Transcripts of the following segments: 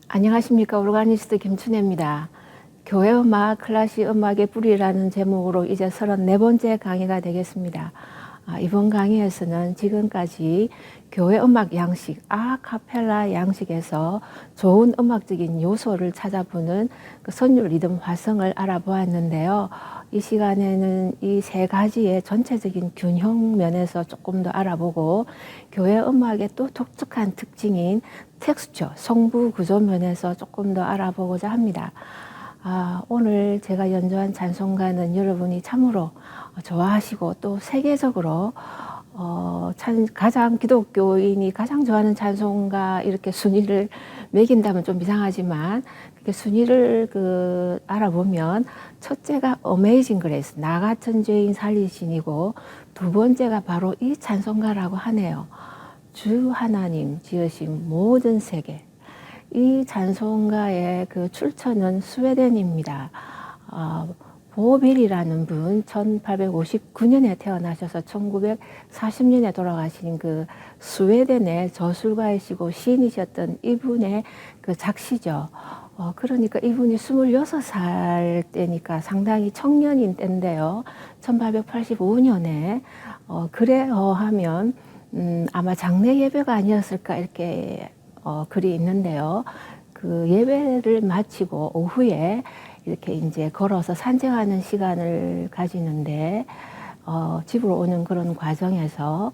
안녕하십니까. 오르가니스트 김춘혜입니다. 교회 음악, 클래식 음악의 뿌리라는 제목으로 이제 34번째 강의가 되겠습니다. 이번 강의에서는 지금까지 교회 음악 양식, 아카펠라 양식에서 좋은 음악적인 요소를 찾아보는 그 선율 리듬 화성을 알아보았는데요. 이 시간에는 이 세 가지의 전체적인 균형 면에서 조금 더 알아보고 교회 음악의 또 독특한 특징인 텍스처, 성부 구조 면에서 조금 더 알아보고자 합니다. 오늘 제가 연주한 찬송가는 여러분이 참으로 좋아하시고 또 세계적으로 가장 기독교인이 가장 좋아하는 찬송가 이렇게 순위를 매긴다면 좀 이상하지만 그렇게 순위를 알아보면 첫째가 Amazing Grace, 나 같은 죄인 살리신이고 두 번째가 바로 이 찬송가라고 하네요. 주 하나님 지으신 모든 세계. 이 찬송가의 그 출처는 스웨덴입니다. 보빌이라는 분, 1859년에 태어나셔서 1940년에 돌아가신 그 스웨덴의 저술가이시고 시인이셨던 이분의 그 작시죠. 그러니까 이분이 26살 때니까 상당히 청년인 때인데요. 1885년에 그래어 하면 아마 장례 예배가 아니었을까 이렇게 글이 있는데요. 그 예배를 마치고 오후에 이렇게 이제 걸어서 산책하는 시간을 가지는데 집으로 오는 그런 과정에서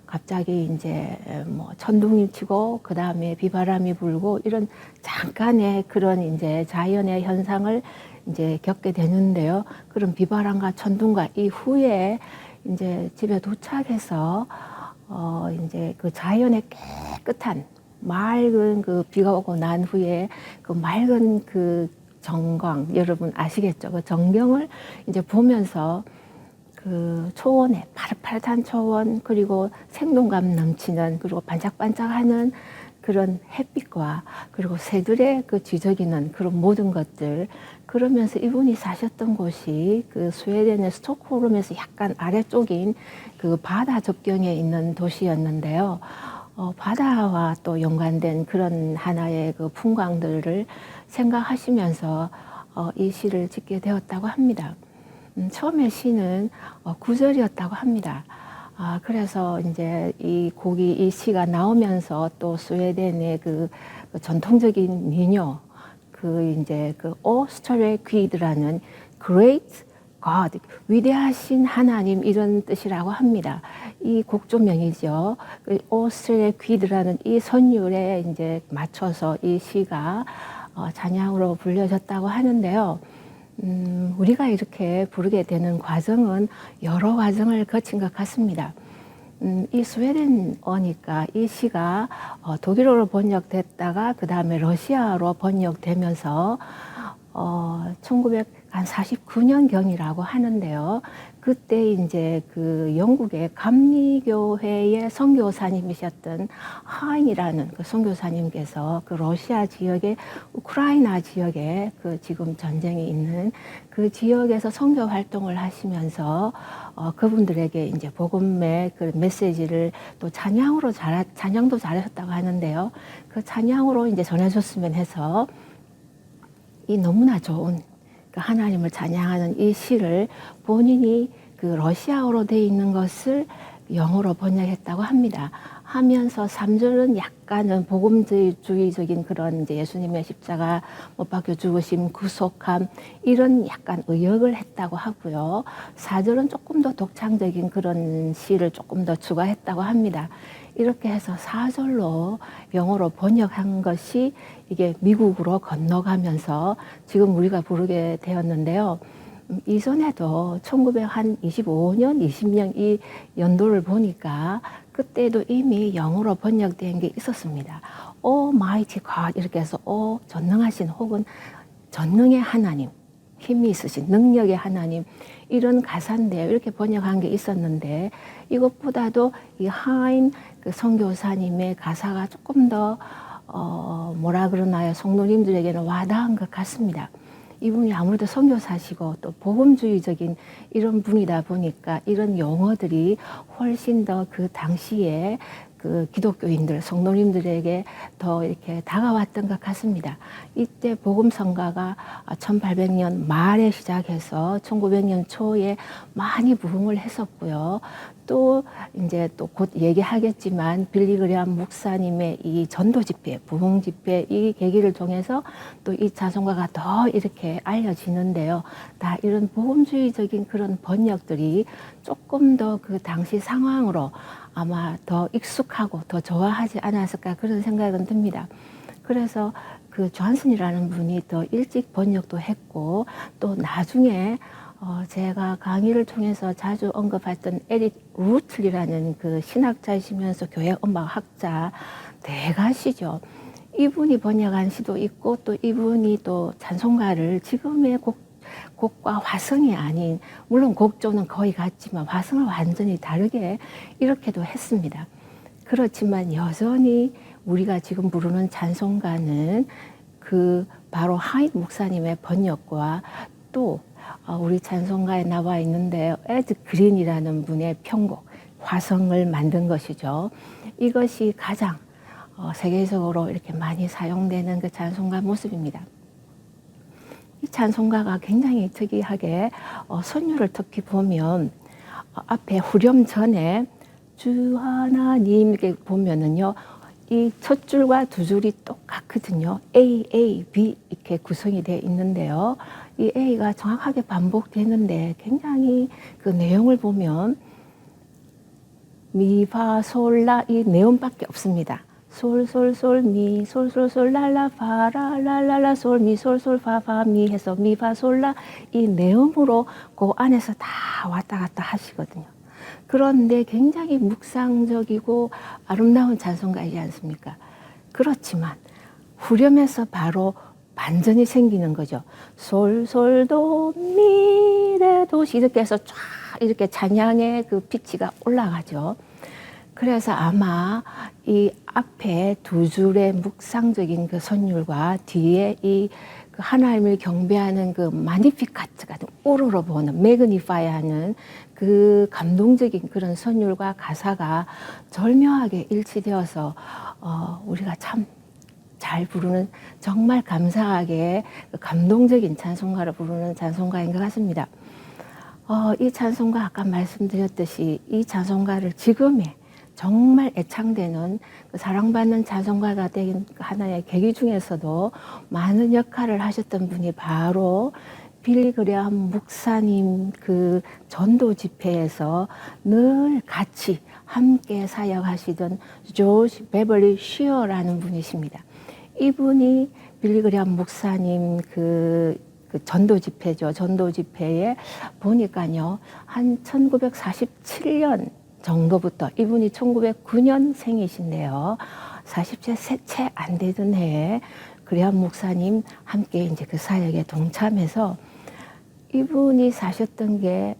갑자기 이제 뭐 천둥이 치고 그 다음에 비바람이 불고 이런 잠깐의 그런 이제 자연의 현상을 이제 겪게 되는데요. 그런 비바람과 천둥과 이후에 이제 집에 도착해서 이제 그 자연의 깨끗한 맑은 그 비가 오고 난 후에 그 맑은 그 정광, 여러분 아시겠죠? 그 정경을 이제 보면서 그 초원에 파릇파릇한 초원, 그리고 생동감 넘치는, 그리고 반짝반짝하는 그런 햇빛과 그리고 새들의 그 지저귀는 그런 모든 것들, 그러면서 이분이 사셨던 곳이 그 스웨덴의 스톡홀름에서 약간 아래쪽인 그 바다 접경에 있는 도시였는데요. 바다와 또 연관된 그런 하나의 그 풍광들을 생각하시면서 이 시를 짓게 되었다고 합니다. 처음에 시는 구절이었다고 합니다. 그래서 이제 이 곡이, 이 시가 나오면서 또 스웨덴의 그 전통적인 민요, 그 이제 그 오스트레 귀드라는 Great God, 위대하신 하나님 이런 뜻이라고 합니다. 이 곡조명이죠. 그 오스트레 귀드라는 이 선율에 이제 맞춰서 이 시가 찬양으로 불려졌다고 하는데요. 우리가 이렇게 부르게 되는 과정은 여러 과정을 거친 것 같습니다. 이 스웨덴어니까 이 시가 독일어로 번역됐다가 그 다음에 러시아로 번역되면서 1949년경이라고 하는데요. 그때 이제 그 영국의 감리교회의 선교사님이셨던 하인이라는 그 선교사님께서 그 러시아 지역의 우크라이나 지역에 그 지금 전쟁이 있는 그 지역에서 선교 활동을 하시면서 그분들에게 이제 복음의 그 메시지를 또 찬양도 잘하셨다고 하는데요. 그 찬양으로 이제 전해줬으면 해서 이 너무나 좋은 그 하나님을 찬양하는 이 시를 본인이 그 러시아어로 되어 있는 것을 영어로 번역했다고 합니다. 하면서 3절은 약간은 복음주의적인 그런 이제 예수님의 십자가 못 박혀 죽으심, 구속함 이런 약간 의역을 했다고 하고요. 4절은 조금 더 독창적인 그런 시를 조금 더 추가했다고 합니다. 이렇게 해서 4절로 영어로 번역한 것이 이게 미국으로 건너가면서 지금 우리가 부르게 되었는데요. 이전에도 1925년, 20년 이 연도를 보니까 그때도 이미 영어로 번역된 게 있었습니다. Almighty God 이렇게 해서 전능하신 혹은 전능의 하나님, 힘이 있으신 능력의 하나님 이런 가사인데요. 이렇게 번역한 게 있었는데 이것보다도 이 하인 그 선교사님의 가사가 조금 더 뭐라 그러나요? 성도님들에게는 와닿은 것 같습니다. 이분이 아무래도 선교사시고 또 복음주의적인 이런 분이다 보니까 이런 용어들이 훨씬 더 그 당시에 그 기독교인들, 성도님들에게 더 이렇게 다가왔던 것 같습니다. 이때 복음성가가 1800년 말에 시작해서 1900년 초에 많이 부흥을 했었고요. 또 이제 또 곧 얘기하겠지만 빌리 그레이엄 목사님의 이 전도 집회, 부흥 집회 이 계기를 통해서 또 이 찬송가가 더 이렇게 알려지는데요. 다 이런 복음주의적인 그런 번역들이 조금 더 그 당시 상황으로 아마 더 익숙하고 더 좋아하지 않았을까 그런 생각은 듭니다. 그래서 그 존슨이라는 분이 더 일찍 번역도 했고 또 나중에 제가 강의를 통해서 자주 언급했던 에릭 루틀이라는 그 신학자이시면서 교회 음악학자 대가시죠. 이분이 번역한 시도 있고 또 이분이 또 찬송가를 지금의 곡과 화성이 아닌, 물론 곡조는 거의 같지만 화성을 완전히 다르게 이렇게도 했습니다. 그렇지만 여전히 우리가 지금 부르는 찬송가는 그 바로 하인 목사님의 번역과 또 우리 찬송가에 나와 있는데요. 에드 그린이라는 분의 편곡, 화성을 만든 것이죠. 이것이 가장 세계적으로 이렇게 많이 사용되는 그 찬송가 모습입니다. 이 찬송가가 굉장히 특이하게 선율을 특히 보면 앞에 후렴 전에 주 하나님 이렇게 보면은요. 이 첫 줄과 두 줄이 똑같거든요. A, A, B 이렇게 구성이 되어 있는데요. 이 A가 정확하게 반복되는데 굉장히 그 내용을 보면 미, 파, 솔, 라 이 내용밖에 없습니다. 솔, 솔, 솔, 미, 솔, 솔, 솔, 랄라, 파, 라, 랄라, 솔, 미, 솔, 솔, 파, 파, 미 해서 미, 파, 솔, 라 이 내용으로 그 안에서 다 왔다 갔다 하시거든요. 그런데 굉장히 묵상적이고 아름다운 찬송가이지 않습니까? 그렇지만 후렴에서 바로 반전이 생기는 거죠. 솔, 솔, 도, 미, 레, 도, 시 이렇게 해서 쫙 이렇게 찬양의 그 피치가 올라가죠. 그래서 아마 이 앞에 두 줄의 묵상적인 그 선율과 뒤에 이 그 하나님을 경배하는 그 마니피카트 같은 우러러 보는 매그니파이하는 그 감동적인 그런 선율과 가사가 절묘하게 일치되어서 우리가 참 잘 부르는 정말 감사하게 감동적인 찬송가를 부르는 찬송가인 것 같습니다. 이 찬송가 아까 말씀드렸듯이 이 찬송가를 지금의 정말 애창되는 그 사랑받는 찬송가가 된 하나의 계기 중에서도 많은 역할을 하셨던 분이 바로 빌리 그레이엄 목사님 그 전도 집회에서 늘 같이 함께 사역하시던 조지 베벌리 쉬어라는 분이십니다. 이분이 빌리 그레이엄 목사님 그 전도 집회죠. 전도 집회에 보니까요, 한 1947년 정도부터 이분이 1909년생이신데요. 40세 채 안 되던 해에 그레이엄 목사님 함께 이제 그 사역에 동참해서 이분이 사셨던 게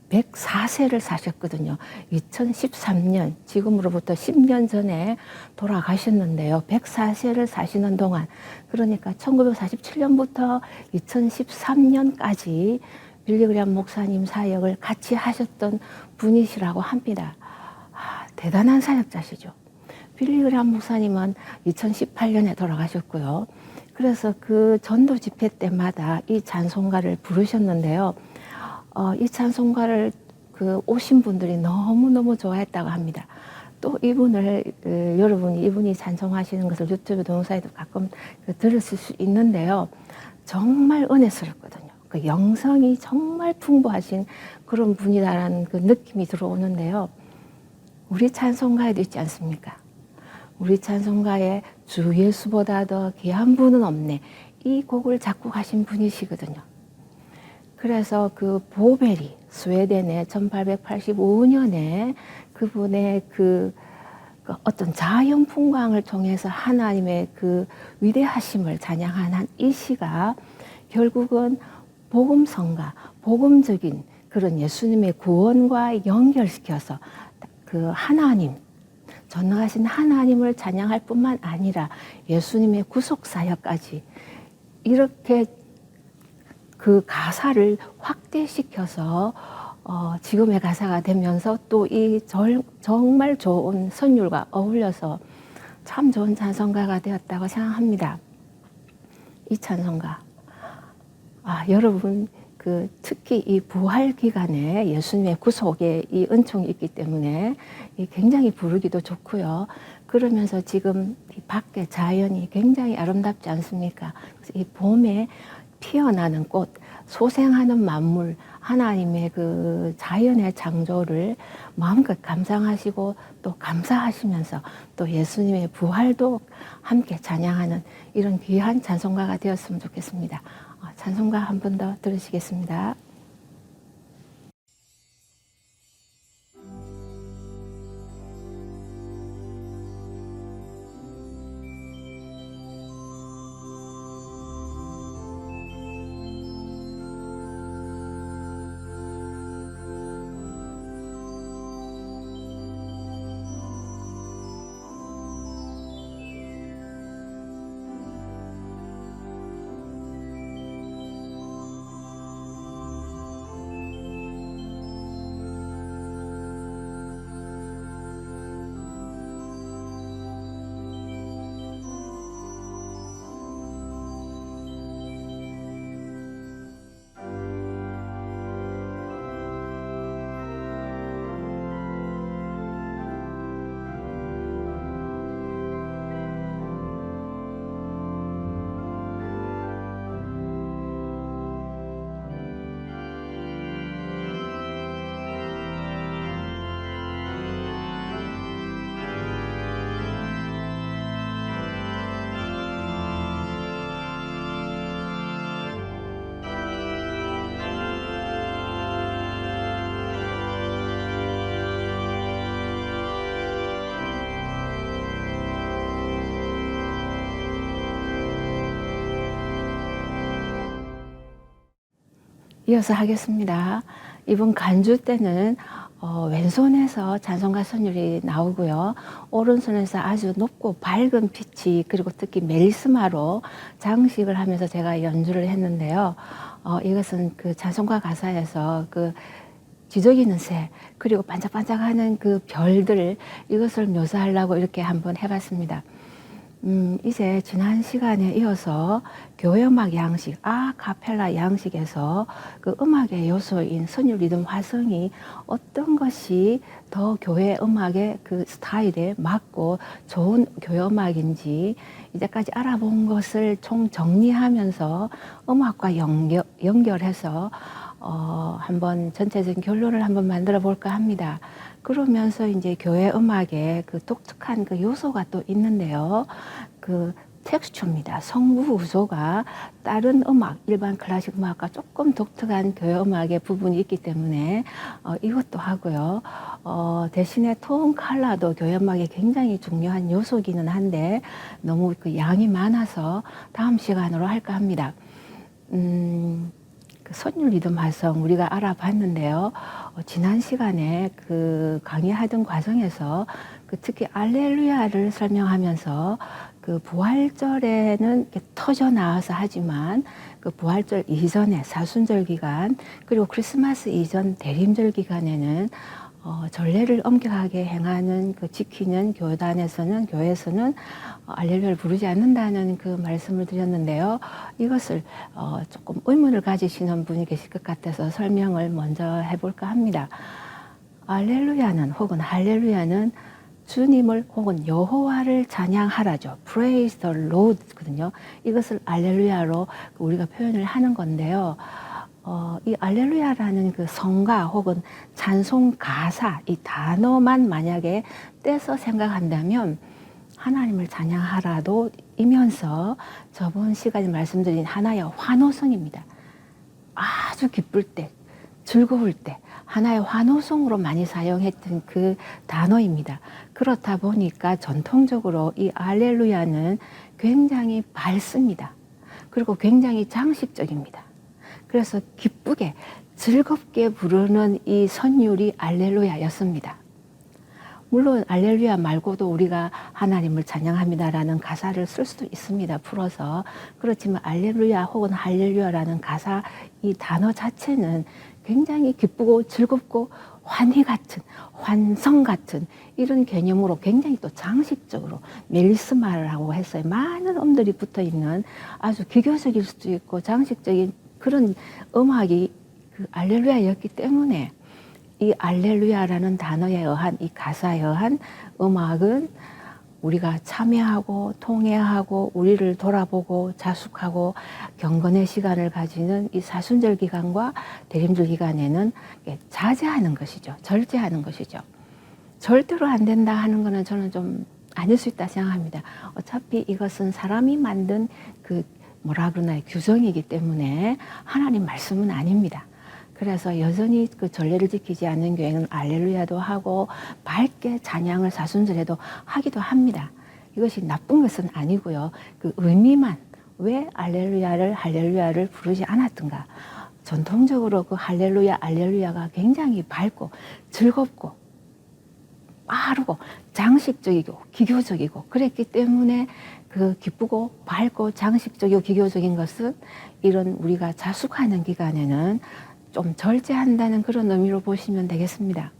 104세를 사셨거든요. 2013년, 지금으로부터 10년 전에 돌아가셨는데요. 104세를 사시는 동안, 그러니까 1947년부터 2013년까지 빌리 그레이엄 목사님 사역을 같이 하셨던 분이시라고 합니다. 대단한 사역자시죠. 빌리 그레이엄 목사님은 2018년에 돌아가셨고요. 그래서 그 전도 집회 때마다 이 찬송가를 부르셨는데요. 이 찬송가를 그 오신 분들이 너무너무 좋아했다고 합니다. 또 이분을 여러분이 이분이 찬송하시는 것을 유튜브 동영상에도 가끔 들으실 수 있는데요. 정말 은혜스럽거든요. 그 영성이 정말 풍부하신 그런 분이라는 그 느낌이 들어오는데요. 우리 찬송가에도 있지 않습니까? 우리 찬송가에 주 예수보다 더 귀한 분은 없네. 이 곡을 작곡하신 분이시거든요. 그래서 그 보벨이 스웨덴의 1885년에 그분의 그 어떤 자연 풍광을 통해서 하나님의 그 위대하심을 찬양한 이 시가 결국은 복음성가, 복음적인 그런 예수님의 구원과 연결시켜서 그 하나님, 전능하신 하나님을 찬양할 뿐만 아니라 예수님의 구속사역까지 이렇게 그 가사를 확대시켜서 지금의 가사가 되면서 또 이 정말 좋은 선율과 어울려서 참 좋은 찬송가가 되었다고 생각합니다. 이 찬송가, 여러분 특히 이 부활 기간에 예수님의 구속에 이 은총이 있기 때문에 굉장히 부르기도 좋고요. 그러면서 지금 이 밖에 자연이 굉장히 아름답지 않습니까? 그래서 이 봄에 피어나는 꽃, 소생하는 만물, 하나님의 그 자연의 창조를 마음껏 감상하시고 또 감사하시면서 또 예수님의 부활도 함께 찬양하는 이런 귀한 찬송가가 되었으면 좋겠습니다. 찬송가 한 번 더 들으시겠습니다. 이어서 하겠습니다. 이번 간주 때는 왼손에서 찬송가 선율이 나오고요. 오른손에서 아주 높고 밝은 빛이 그리고 특히 멜리스마로 장식을 하면서 제가 연주를 했는데요. 이것은 그 찬송가 가사에서 그 지저귀는 새 그리고 반짝반짝하는 그 별들 이것을 묘사하려고 이렇게 한번 해봤습니다. 이제 지난 시간에 이어서 교회 음악 양식, 아카펠라 양식에서 그 음악의 요소인 선율, 리듬, 화성이 어떤 것이 더 교회 음악의 그 스타일에 맞고 좋은 교회 음악인지 이제까지 알아본 것을 총 정리하면서 음악과 연결해서 한번 전체적인 결론을 한번 만들어 볼까 합니다. 그러면서 이제 교회 음악에 그 독특한 그 요소가 또 있는데요. 그 텍스처입니다. 성부 구조가 다른 음악, 일반 클래식 음악과 조금 독특한 교회 음악의 부분이 있기 때문에 이것도 하고요. 대신에 톤 컬러도 교회 음악에 굉장히 중요한 요소기는 한데 너무 그 양이 많아서 다음 시간으로 할까 합니다. 그 선율 리듬 화성 우리가 알아봤는데요. 지난 시간에 그 강의하던 과정에서 그 특히 알렐루야를 설명하면서 그 부활절에는 이렇게 터져 나와서 하지만 그 부활절 이전에 사순절 기간 그리고 크리스마스 이전 대림절 기간에는 전례를 엄격하게 행하는 그 지키는 교회에서는 알렐루야를 부르지 않는다는 그 말씀을 드렸는데요. 이것을 조금 의문을 가지시는 분이 계실 것 같아서 설명을 먼저 해볼까 합니다. 알렐루야는 혹은 할렐루야는 주님을 혹은 여호와를 찬양하라죠. Praise the Lord거든요. 이것을 알렐루야로 우리가 표현을 하는 건데요. 이 알렐루야라는 그 성가 혹은 찬송 가사 이 단어만 만약에 떼서 생각한다면 하나님을 찬양하라도 이면서 저번 시간에 말씀드린 하나의 환호성입니다. 아주 기쁠 때, 즐거울 때 하나의 환호성으로 많이 사용했던 그 단어입니다. 그렇다 보니까 전통적으로 이 알렐루야는 굉장히 밝습니다. 그리고 굉장히 장식적입니다. 그래서 기쁘게 즐겁게 부르는 이 선율이 알렐루야였습니다. 물론 알렐루야 말고도 우리가 하나님을 찬양합니다라는 가사를 쓸 수도 있습니다. 풀어서. 그렇지만 알렐루야 혹은 할렐루야라는 가사 이 단어 자체는 굉장히 기쁘고 즐겁고 환희 같은, 환성 같은 이런 개념으로 굉장히 또 장식적으로 멜리스마라고 했어요. 많은 음들이 붙어 있는 아주 기교적일 수도 있고 장식적인 그런 음악이 그 알렐루야였기 때문에 이 알렐루야라는 단어에 의한 이 가사에 의한 음악은 우리가 참여하고 통회하고 우리를 돌아보고 자숙하고 경건의 시간을 가지는 이 사순절 기간과 대림절 기간에는 자제하는 것이죠. 절제하는 것이죠. 절대로 안 된다 하는 거는 저는 좀 아닐 수 있다 생각합니다. 어차피 이것은 사람이 만든 그 뭐라 그러나요? 규정이기 때문에 하나님 말씀은 아닙니다. 그래서 여전히 그 전례를 지키지 않는 교회는 알렐루야도 하고 밝게 찬양을 사순절에도 하기도 합니다. 이것이 나쁜 것은 아니고요. 그 의미만 왜 할렐루야를 부르지 않았던가. 전통적으로 그 할렐루야, 알렐루야가 굉장히 밝고 즐겁고 빠르고 장식적이고 기교적이고 그랬기 때문에 그 기쁘고 밝고 장식적이고 기교적인 것은 이런 우리가 자숙하는 기간에는 좀 절제한다는 그런 의미로 보시면 되겠습니다.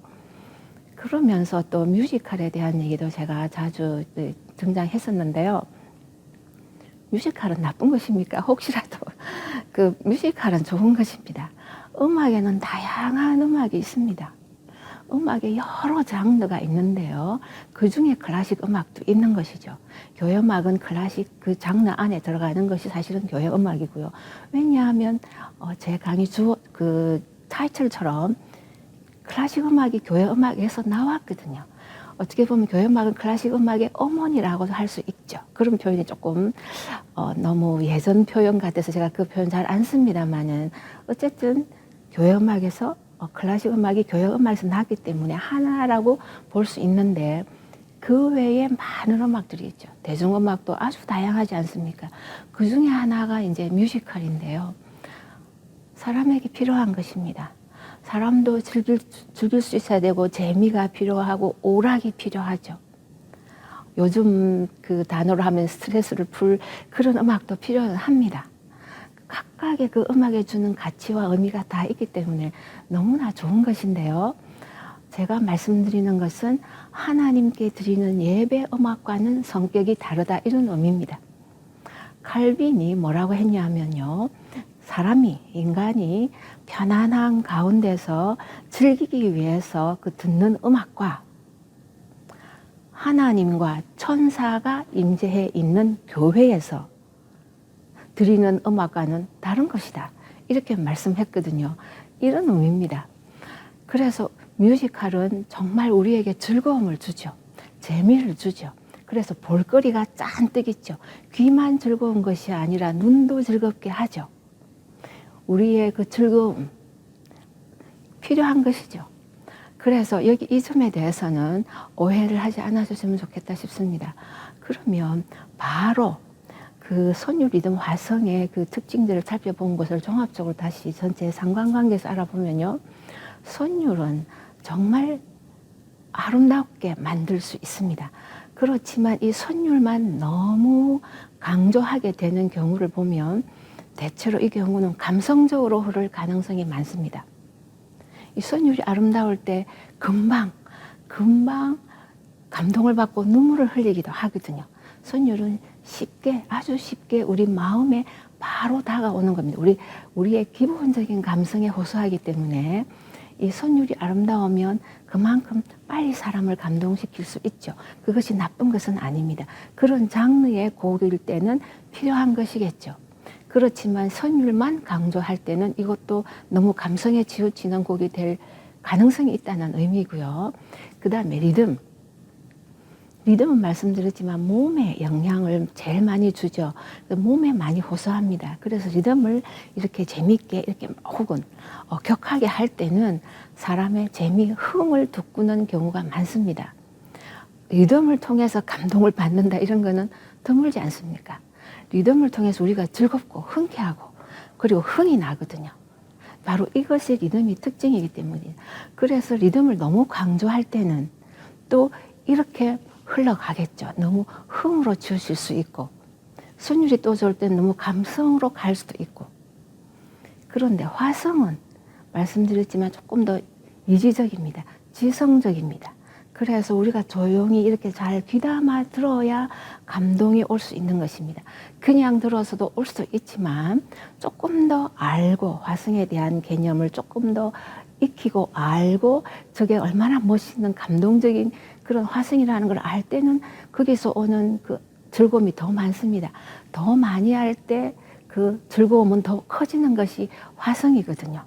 그러면서 또 뮤지컬에 대한 얘기도 제가 자주 등장했었는데요. 뮤지컬은 나쁜 것입니까? 혹시라도 그 뮤지컬은 좋은 것입니다. 음악에는 다양한 음악이 있습니다. 음악에 여러 장르가 있는데요. 그 중에 클래식 음악도 있는 것이죠. 교회 음악은 클래식 그 장르 안에 들어가는 것이 사실은 교회 음악이고요. 왜냐하면 제 강의 그 타이틀처럼 클래식 음악이 교회 음악에서 나왔거든요. 어떻게 보면 교회 음악은 클래식 음악의 어머니라고도 할 수 있죠. 그런 표현이 조금 너무 예전 표현 같아서 제가 그 표현 잘 안 씁니다만은 어쨌든 교회 음악에서 클래식 음악이 교회 음악에서 나왔기 때문에 하나라고 볼 수 있는데 그 외에 많은 음악들이 있죠. 대중음악도 아주 다양하지 않습니까? 그 중에 하나가 이제 뮤지컬인데요. 사람에게 필요한 것입니다. 사람도 즐길 수 있어야 되고 재미가 필요하고 오락이 필요하죠. 요즘 그 단어로 하면 스트레스를 풀 그런 음악도 필요합니다. 각각의 그 음악에 주는 가치와 의미가 다 있기 때문에 너무나 좋은 것인데요. 제가 말씀드리는 것은 하나님께 드리는 예배 음악과는 성격이 다르다 이런 의미입니다. 칼빈이 뭐라고 했냐면요. 인간이 편안한 가운데서 즐기기 위해서 그 듣는 음악과 하나님과 천사가 임재해 있는 교회에서 드리는 음악과는 다른 것이다. 이렇게 말씀했거든요. 이런 의미입니다. 그래서 뮤지컬은 정말 우리에게 즐거움을 주죠. 재미를 주죠. 그래서 볼거리가 잔뜩 있죠. 귀만 즐거운 것이 아니라 눈도 즐겁게 하죠. 우리의 그 즐거움 필요한 것이죠. 그래서 여기 이 점에 대해서는 오해를 하지 않아주시면 좋겠다 싶습니다. 그러면 바로 그 선율 리듬 화성의 그 특징들을 살펴본 것을 종합적으로 다시 전체 상관관계에서 알아보면요. 선율은 정말 아름답게 만들 수 있습니다. 그렇지만 이 선율만 너무 강조하게 되는 경우를 보면 대체로 이 경우는 감성적으로 흐를 가능성이 많습니다. 이 선율이 아름다울 때 금방 감동을 받고 눈물을 흘리기도 하거든요. 선율은 아주 쉽게 우리 마음에 바로 다가오는 겁니다. 우리의 기본적인 감성에 호소하기 때문에 이 선율이 아름다우면 그만큼 빨리 사람을 감동시킬 수 있죠. 그것이 나쁜 것은 아닙니다. 그런 장르의 곡일 때는 필요한 것이겠죠. 그렇지만 선율만 강조할 때는 이것도 너무 감성에 치우치는 곡이 될 가능성이 있다는 의미고요. 그 다음에 리듬은 말씀드렸지만 몸에 영향을 제일 많이 주죠. 몸에 많이 호소합니다. 그래서 리듬을 이렇게 재미있게 이렇게 혹은 격하게 할 때는 사람의 흥을 돋구는 경우가 많습니다. 리듬을 통해서 감동을 받는다 이런 거는 드물지 않습니까? 리듬을 통해서 우리가 즐겁고 흔쾌하고 그리고 흥이 나거든요. 바로 이것이 리듬의 특징이기 때문이에요. 그래서 리듬을 너무 강조할 때는 또 이렇게 흘러가겠죠. 너무 흥으로 지으실 수 있고, 선율이 또 좋을 땐 너무 감성으로 갈 수도 있고. 그런데 화성은 말씀드렸지만 조금 더 이지적입니다. 지성적입니다. 그래서 우리가 조용히 이렇게 잘 귀담아 들어야 감동이 올 수 있는 것입니다. 그냥 들어서도 올 수도 있지만 조금 더 알고, 화성에 대한 개념을 조금 더 익히고 알고, 저게 얼마나 멋있는 감동적인 그런 화성이라는 걸 알 때는 거기서 오는 그 즐거움이 더 많습니다. 더 많이 할 때 그 즐거움은 더 커지는 것이 화성이거든요.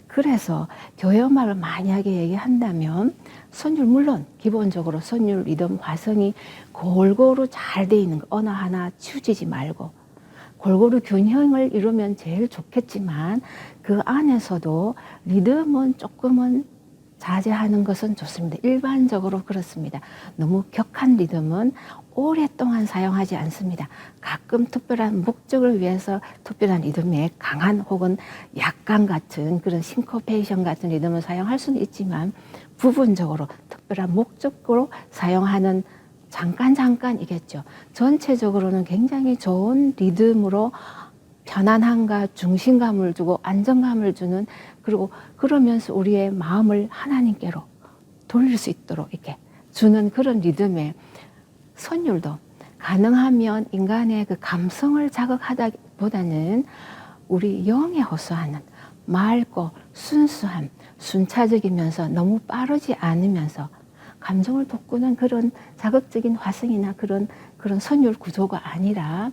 그래서 교회 음악을 만약에 얘기한다면 선율, 물론 기본적으로 선율, 리듬, 화성이 골고루 잘 돼 있는 거, 어느 하나 치우치지 말고 골고루 균형을 이루면 제일 좋겠지만 그 안에서도 리듬은 조금은 자제하는 것은 좋습니다. 일반적으로 그렇습니다. 너무 격한 리듬은 오랫동안 사용하지 않습니다. 가끔 특별한 목적을 위해서 특별한 리듬에 강한 혹은 약간 같은 그런 싱코페이션 같은 리듬을 사용할 수는 있지만 부분적으로 특별한 목적으로 사용하는 잠깐이겠죠. 전체적으로는 굉장히 좋은 리듬으로 편안함과 중심감을 주고 안정감을 주는, 그리고 그러면서 우리의 마음을 하나님께로 돌릴 수 있도록 이렇게 주는 그런 리듬의 선율도 가능하면 인간의 그 감성을 자극하다보다는 우리 영에 호소하는 맑고 순수함, 순차적이면서 너무 빠르지 않으면서 감정을 돋구는 그런 자극적인 화성이나 그런 선율 구조가 아니라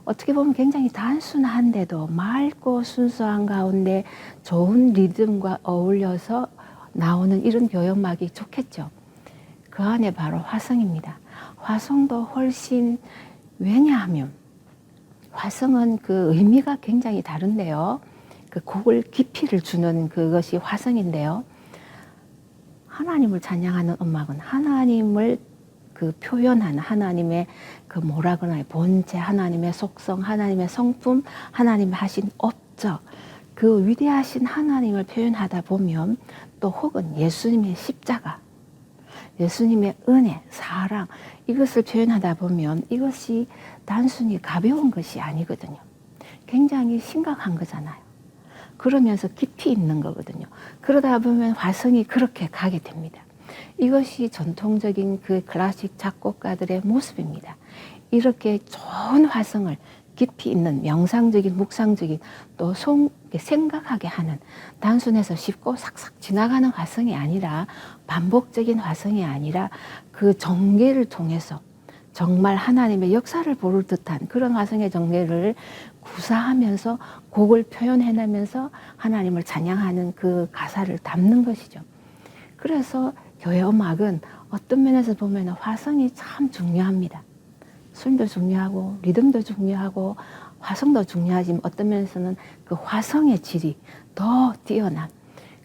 어떻게 보면 굉장히 단순한데도 맑고 순수한 가운데 좋은 리듬과 어울려서 나오는 이런 교향음악이 좋겠죠. 그 안에 바로 화성입니다. 화성도 훨씬, 왜냐하면 화성은 그 의미가 굉장히 다른데요. 그 곡을 깊이를 주는 그것이 화성인데요. 하나님을 찬양하는 음악은 하나님을 그 표현하는 하나님의 그 뭐라 그러나요? 본체, 하나님의 속성, 하나님의 성품, 하나님 하신 업적, 그 위대하신 하나님을 표현하다 보면 또 혹은 예수님의 십자가, 예수님의 은혜, 사랑, 이것을 표현하다 보면 이것이 단순히 가벼운 것이 아니거든요. 굉장히 심각한 거잖아요. 그러면서 깊이 있는 거거든요. 그러다 보면 화성이 그렇게 가게 됩니다. 이것이 전통적인 그 클래식 작곡가들의 모습입니다. 이렇게 좋은 화성을 깊이 있는 명상적인, 묵상적인, 또 생각하게 하는, 단순해서 쉽고 삭삭 지나가는 화성이 아니라, 반복적인 화성이 아니라 그 정계를 통해서 정말 하나님의 역사를 보를 듯한 그런 화성의 정계를 구사하면서 곡을 표현해내면서 하나님을 찬양하는 그 가사를 담는 것이죠. 그래서 교회 음악은 어떤 면에서 보면 화성이 참 중요합니다. 순도 중요하고 리듬도 중요하고 화성도 중요하지만 어떤 면에서는 그 화성의 질이 더 뛰어난,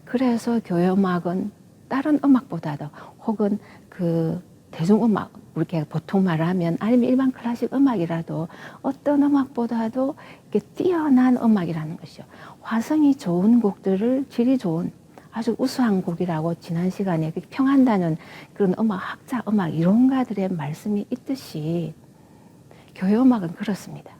그래서 교회 음악은 다른 음악보다도 혹은 그 대중음악, 이렇게 보통 말하면 아니면 일반 클래식 음악이라도 어떤 음악보다도 이렇게 뛰어난 음악이라는 것이죠. 화성이 좋은 곡들을, 질이 좋은 아주 우수한 곡이라고 지난 시간에 평한다는 그런 음악 학자, 음악 이론가들의 말씀이 있듯이 교회 음악은 그렇습니다.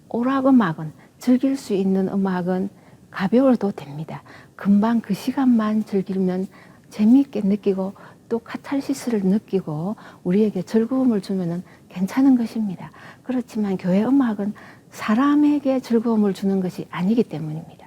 오락 음악은, 즐길 수 있는 음악은 가벼워도 됩니다. 금방 그 시간만 즐기면 재미있게 느끼고 또 카탈시스를 느끼고 우리에게 즐거움을 주면 괜찮은 것입니다. 그렇지만 교회 음악은 사람에게 즐거움을 주는 것이 아니기 때문입니다.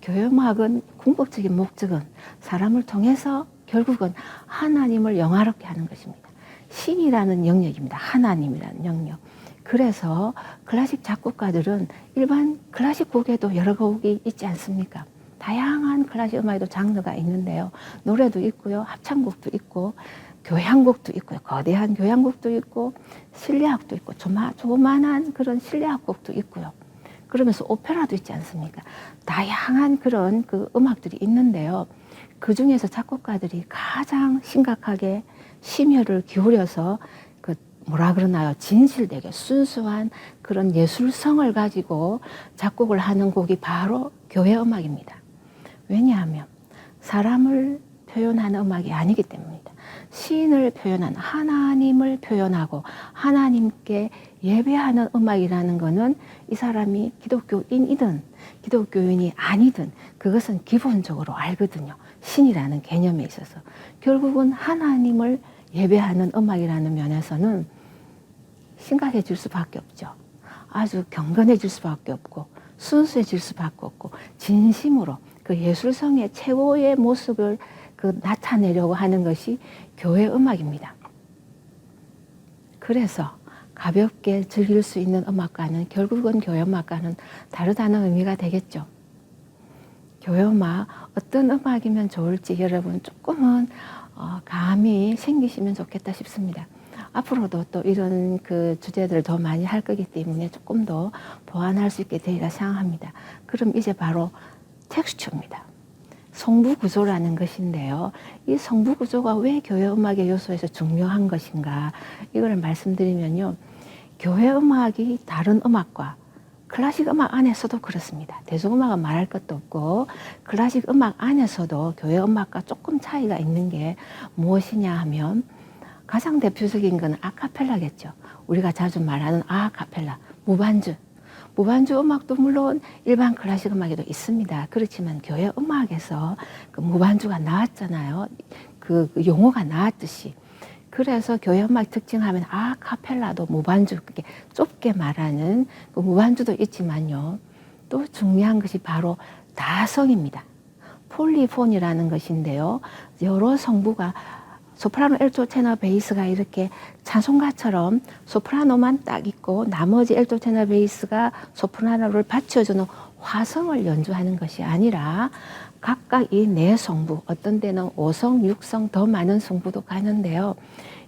교회 음악은 궁극적인 목적은 사람을 통해서 결국은 하나님을 영화롭게 하는 것입니다. 신이라는 영역입니다. 하나님이라는 영역. 그래서 클래식 작곡가들은 일반 클래식 곡에도 여러 곡이 있지 않습니까? 다양한 클래식 음악에도 장르가 있는데요. 노래도 있고요. 합창곡도 있고 교향곡도 있고요. 거대한 교향곡도 있고 실내악도 있고 조만한 그런 실내악곡도 있고요. 그러면서 오페라도 있지 않습니까? 다양한 그런 그 음악들이 있는데요. 그 중에서 작곡가들이 가장 심각하게 심혈을 기울여서 그 뭐라 그러나요? 진실되게 순수한 그런 예술성을 가지고 작곡을 하는 곡이 바로 교회 음악입니다. 왜냐하면 사람을 표현하는 음악이 아니기 때문입니다. 신을 표현하는, 하나님을 표현하고 하나님께 예배하는 음악이라는 것은 이 사람이 기독교인이든 기독교인이 아니든 그것은 기본적으로 알거든요. 신이라는 개념에 있어서. 결국은 하나님을 예배하는 음악이라는 면에서는 심각해질 수밖에 없죠. 아주 경건해질 수밖에 없고 순수해질 수밖에 없고 진심으로 그 예술성의 최고의 모습을 나타내려고 하는 것이 교회 음악입니다. 그래서 가볍게 즐길 수 있는 음악과는 결국은 교회 음악과는 다르다는 의미가 되겠죠. 교회 음악, 어떤 음악이면 좋을지 여러분 조금은 감이 생기시면 좋겠다 싶습니다. 앞으로도 또 이런 그 주제들을 더 많이 할 거기 때문에 조금 더 보완할 수 있게 되리라 생각합니다. 그럼 이제 바로 텍스처입니다. 성부 구조라는 것인데요. 이 성부 구조가 왜 교회 음악의 요소에서 중요한 것인가 이걸 말씀드리면요. 교회 음악이 다른 음악과 클래식 음악 안에서도 그렇습니다. 대중음악은 말할 것도 없고 클래식 음악 안에서도 교회 음악과 조금 차이가 있는 게 무엇이냐 하면 가장 대표적인 건 아카펠라겠죠. 우리가 자주 말하는 아카펠라, 무반주. 무반주 음악도 물론 일반 클래식 음악에도 있습니다. 그렇지만 교회 음악에서 그 무반주가 나왔잖아요. 그 용어가 나왔듯이. 그래서 교회 음악 특징하면 아카펠라도 무반주, 그게 좁게 말하는 그 무반주도 있지만요. 또 중요한 것이 바로 다성입니다. 폴리폰이라는 것인데요. 여러 성부가 소프라노, 엘토, 테너, 베이스가 이렇게 찬송가처럼 소프라노만 딱 있고 나머지 엘토, 테너, 베이스가 소프라노를 받쳐주는 화성을 연주하는 것이 아니라 각각 이 네 성부, 어떤 때는 5성, 6성 더 많은 성부도 가는데요.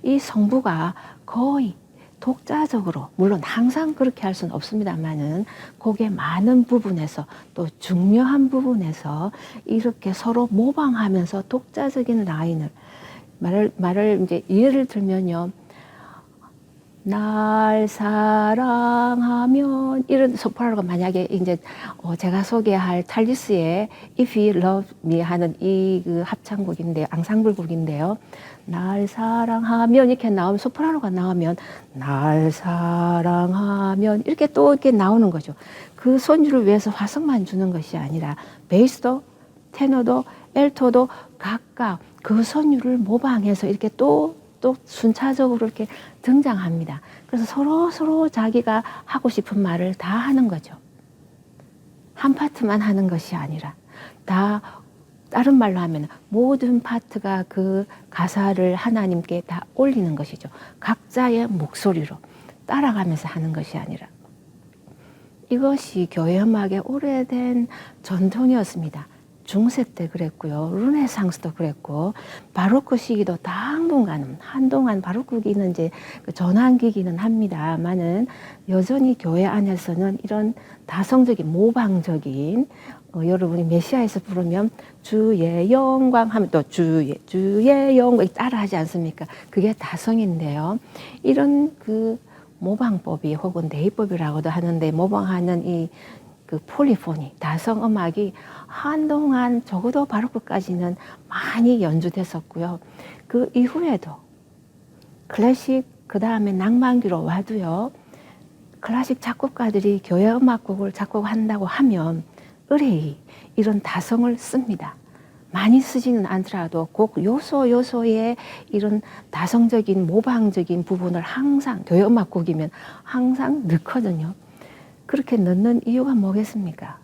이 성부가 거의 독자적으로, 물론 항상 그렇게 할 수는 없습니다만은 곡의 많은 부분에서 또 중요한 부분에서 이렇게 서로 모방하면서 독자적인 라인을 말을 이제 예를 들면요. 날 사랑하면 이런 소프라노가 만약에 이제 제가 소개할 탈리스의 If You Love Me 하는 이 그 합창곡인데요. 앙상블곡인데요. 날 사랑하면 이렇게 나오면 소프라노가 나오면 날 사랑하면 이렇게 또 이렇게 나오는 거죠. 그 손주를 위해서 화성만 주는 것이 아니라 베이스도 테너도 엘토도 각각 그 선율을 모방해서 이렇게 또 순차적으로 이렇게 등장합니다. 그래서 서로 자기가 하고 싶은 말을 다 하는 거죠. 한 파트만 하는 것이 아니라 다 다른 말로 하면 모든 파트가 그 가사를 하나님께 다 올리는 것이죠. 각자의 목소리로 따라가면서 하는 것이 아니라. 이것이 교회 음악의 오래된 전통이었습니다. 중세 때 그랬고요. 르네상스도 그랬고 바로크 시기도 한동안 바로크기는 이제 전환기기는 합니다만은 여전히 교회 안에서는 이런 다성적인 모방적인 여러분이 메시아에서 부르면 주의 영광 하면 또 주의 영광 따라 하지 않습니까? 그게 다성인데요. 이런 그 모방법이 혹은 대입법이라고도 하는데 모방하는 이 그 폴리포니, 다성 음악이 한동안 적어도 바로크까지는 많이 연주됐었고요. 그 이후에도 클래식, 그 다음에 낭만기로 와도요. 클래식 작곡가들이 교회 음악곡을 작곡한다고 하면 의뢰이 이런 다성을 씁니다. 많이 쓰지는 않더라도 곡 요소에 이런 다성적인 모방적인 부분을 항상 교회 음악곡이면 항상 넣거든요. 그렇게 넣는 이유가 뭐겠습니까?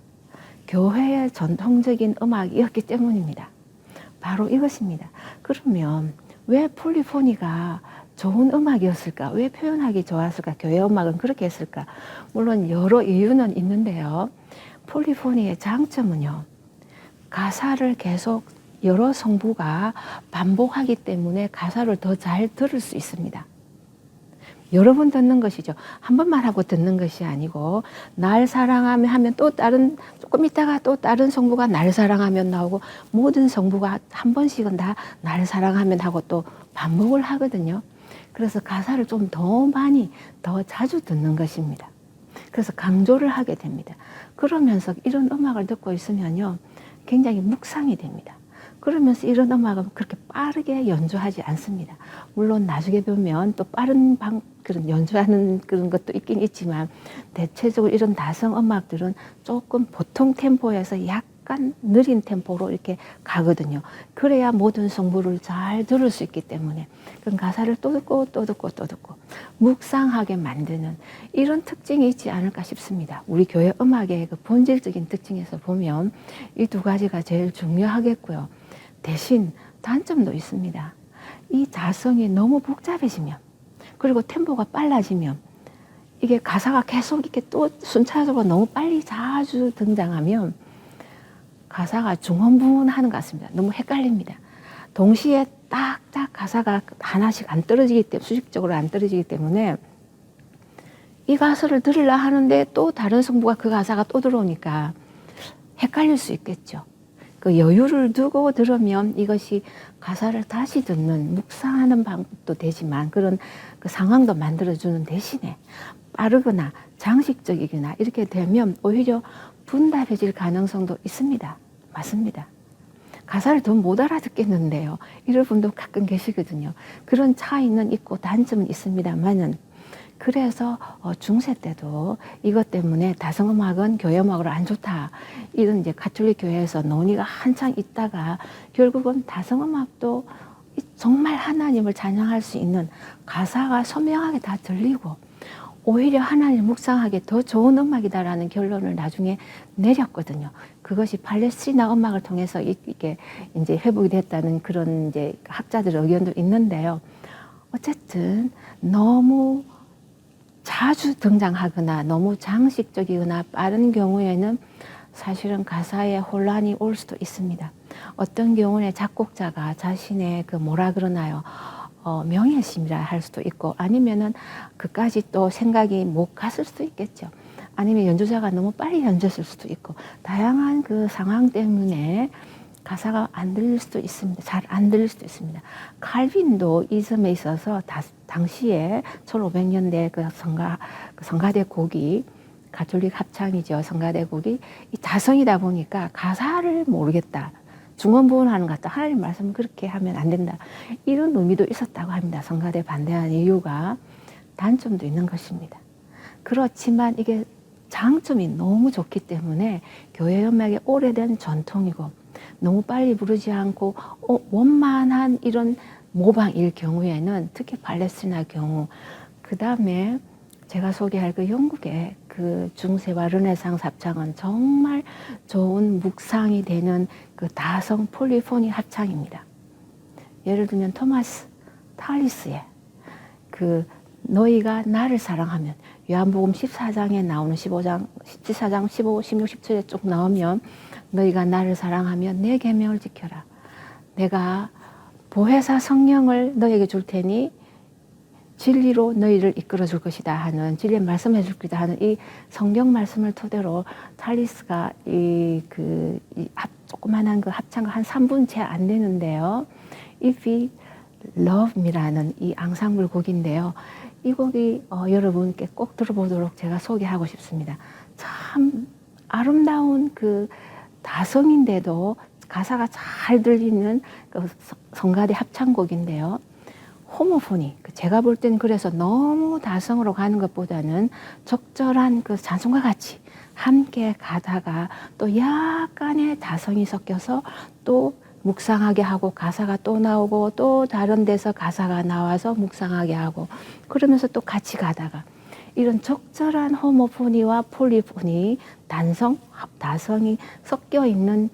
교회의 전통적인 음악이었기 때문입니다. 바로 이것입니다. 그러면 왜 폴리포니가 좋은 음악이었을까? 왜 표현하기 좋았을까? 교회 음악은 그렇게 했을까? 물론 여러 이유는 있는데요. 폴리포니의 장점은요. 가사를 계속 여러 성부가 반복하기 때문에 가사를 더 잘 들을 수 있습니다. 여러 번 듣는 것이죠. 한 번만 하고 듣는 것이 아니고 날 사랑하면 하면 또 조금 있다가 또 다른 성부가 날 사랑하면 나오고 모든 성부가 한 번씩은 다 날 사랑하면 하고 또 반복을 하거든요. 그래서 가사를 좀 더 많이 더 자주 듣는 것입니다. 그래서 강조를 하게 됩니다. 그러면서 이런 음악을 듣고 있으면요. 굉장히 묵상이 됩니다. 그러면서 이런 음악은 그렇게 빠르게 연주하지 않습니다. 물론 나중에 보면 또 빠른 그런 연주하는 그런 것도 있긴 있지만 대체적으로 이런 다성 음악들은 조금 보통 템포에서 약간 느린 템포로 이렇게 가거든요. 그래야 모든 성부를 잘 들을 수 있기 때문에 그런 가사를 또 듣고 또 듣고 또 듣고 묵상하게 만드는 이런 특징이 있지 않을까 싶습니다. 우리 교회 음악의 그 본질적인 특징에서 보면 이 두 가지가 제일 중요하겠고요. 대신 단점도 있습니다. 이 다성이 너무 복잡해지면 그리고 템포가 빨라지면 이게 가사가 계속 이렇게 또 순차적으로 너무 빨리 자주 등장하면 가사가 중언부언하는 것 같습니다. 너무 헷갈립니다. 동시에 딱딱 가사가 하나씩 안 떨어지기 때문에 수직적으로 안 떨어지기 때문에 이 가사를 들으려 하는데 또 다른 성부가 그 가사가 또 들어오니까 헷갈릴 수 있겠죠. 그 여유를 두고 들으면 이것이 가사를 다시 듣는 묵상하는 방법도 되지만 그런 그 상황도 만들어주는 대신에 빠르거나 장식적이거나 이렇게 되면 오히려 분답해질 가능성도 있습니다. 맞습니다. 가사를 더 못 알아듣겠는데요. 이런 분도 가끔 계시거든요. 그런 차이는 있고 단점은 있습니다만은 그래서 중세 때도 이것 때문에 다성음악은 교회 음악으로 안 좋다. 이런 이제 가톨릭 교회에서 논의가 한창 있다가 결국은 다성음악도 정말 하나님을 찬양할 수 있는 가사가 선명하게 다 들리고 오히려 하나님을 묵상하기에 더 좋은 음악이다라는 결론을 나중에 내렸거든요. 그것이 팔레스티나 음악을 통해서 이게 이제 회복이 됐다는 그런 이제 학자들의 의견도 있는데요. 어쨌든 너무 자주 등장하거나 너무 장식적이거나 빠른 경우에는 사실은 가사에 혼란이 올 수도 있습니다. 어떤 경우에 작곡자가 자신의 그 뭐라 그러나요? 명예심이라 할 수도 있고 아니면은 그까지 또 생각이 못 갔을 수도 있겠죠. 아니면 연주자가 너무 빨리 연주했을 수도 있고 다양한 그 상황 때문에 가사가 안 들릴 수도 있습니다. 잘 안 들릴 수도 있습니다. 칼빈도 이 점에 있어서 당시에 1500년대 그 성가대 곡이 가톨릭 합창이죠. 성가대 곡이 이 다성이다 보니까 가사를 모르겠다. 중언부언하는 것 같다. 하나님 말씀을 그렇게 하면 안 된다. 이런 의미도 있었다고 합니다. 성가대 반대하는 이유가 단점도 있는 것입니다. 그렇지만 이게 장점이 너무 좋기 때문에 교회 음악의 오래된 전통이고 너무 빨리 부르지 않고 원만한 이런 모방일 경우에는 특히 팔레스티나 경우 그 다음에 제가 소개할 그 영국의 그 중세와 르네상스 합창은 정말 좋은 묵상이 되는 그 다성 폴리포니 합창입니다. 예를 들면 토마스 탈리스의 그 너희가 나를 사랑하면 요한복음 14장에 나오는 14장 15, 16, 17에 쭉 나오면 너희가 나를 사랑하면 내 계명을 지켜라. 내가 보혜사 성령을 너에게 줄 테니 진리로 너희를 이끌어 줄 것이다 하는 진리의 말씀해 줄 것이다 하는 이 성경 말씀을 토대로 탈리스가 조그만한 그 합창가 한 3분 채 안 되는데요. If We Love Me라는 이 앙상블 곡인데요. 이 곡이 여러분께 꼭 들어보도록 제가 소개하고 싶습니다. 참 아름다운 그 다성인데도 가사가 잘 들리는 그 성가대 합창곡인데요. 호모포니, 제가 볼 때는 그래서 너무 다성으로 가는 것보다는 적절한 그 찬송과 같이 함께 가다가 또 약간의 다성이 섞여서 또 묵상하게 하고 가사가 또 나오고 또 다른 데서 가사가 나와서 묵상하게 하고 그러면서 또 같이 가다가 이런 적절한 호모포니와 폴리포니, 다성이 섞여 있는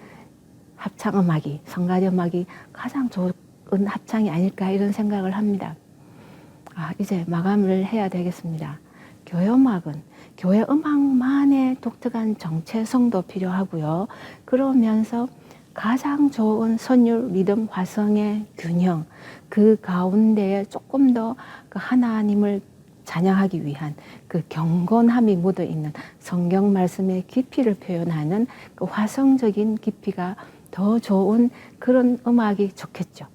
합창음악이, 성가대 음악이 가장 좋은 합창이 아닐까 이런 생각을 합니다. 이제 마감을 해야 되겠습니다. 교회 음악은 교회 음악만의 독특한 정체성도 필요하고요. 그러면서 가장 좋은 선율, 리듬, 화성의 균형, 그 가운데에 조금 더 그 하나님을 찬양하기 위한 그 경건함이 묻어 있는 성경 말씀의 깊이를 표현하는 그 화성적인 깊이가 더 좋은 그런 음악이 좋겠죠.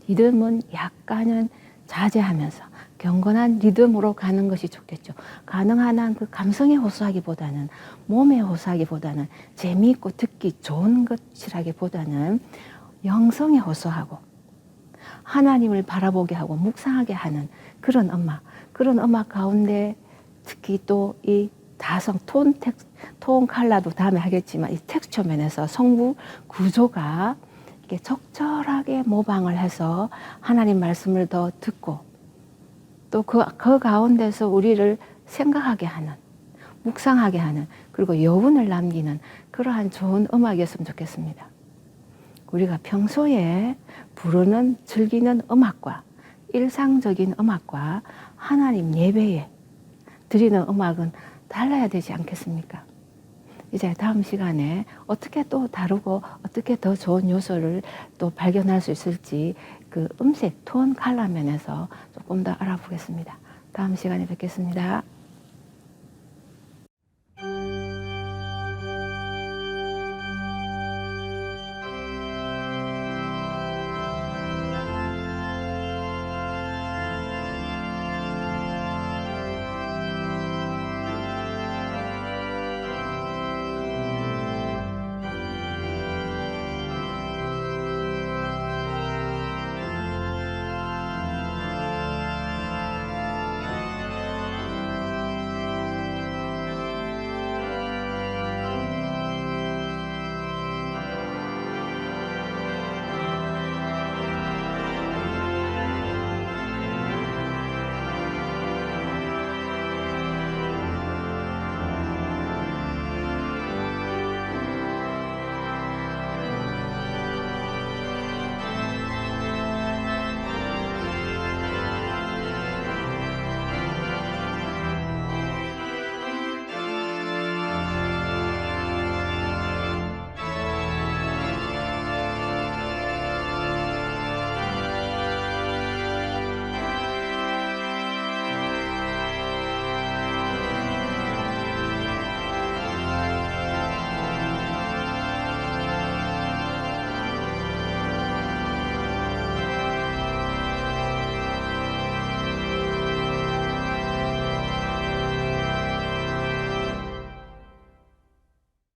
리듬은 약간은 자제하면서 경건한 리듬으로 가는 것이 좋겠죠. 가능한 한 그 감성에 호소하기보다는 몸에 호소하기보다는 재미있고 듣기 좋은 것이라기보다는 영성에 호소하고 하나님을 바라보게 하고 묵상하게 하는 그런 음악 가운데 특히 또 이 다성 톤 컬러도 다음에 하겠지만 이 텍스처 면에서 성부 구조가 이렇게 적절하게 모방을 해서 하나님 말씀을 더 듣고 또 그 가운데서 우리를 생각하게 하는 묵상하게 하는 그리고 여운을 남기는 그러한 좋은 음악이었으면 좋겠습니다. 우리가 평소에 부르는 즐기는 음악과 일상적인 음악과 하나님 예배에 드리는 음악은 달라야 되지 않겠습니까? 이제 다음 시간에 어떻게 또 다루고 어떻게 더 좋은 요소를 또 발견할 수 있을지 그 음색, 톤, 컬러 면에서 조금 더 알아보겠습니다. 다음 시간에 뵙겠습니다.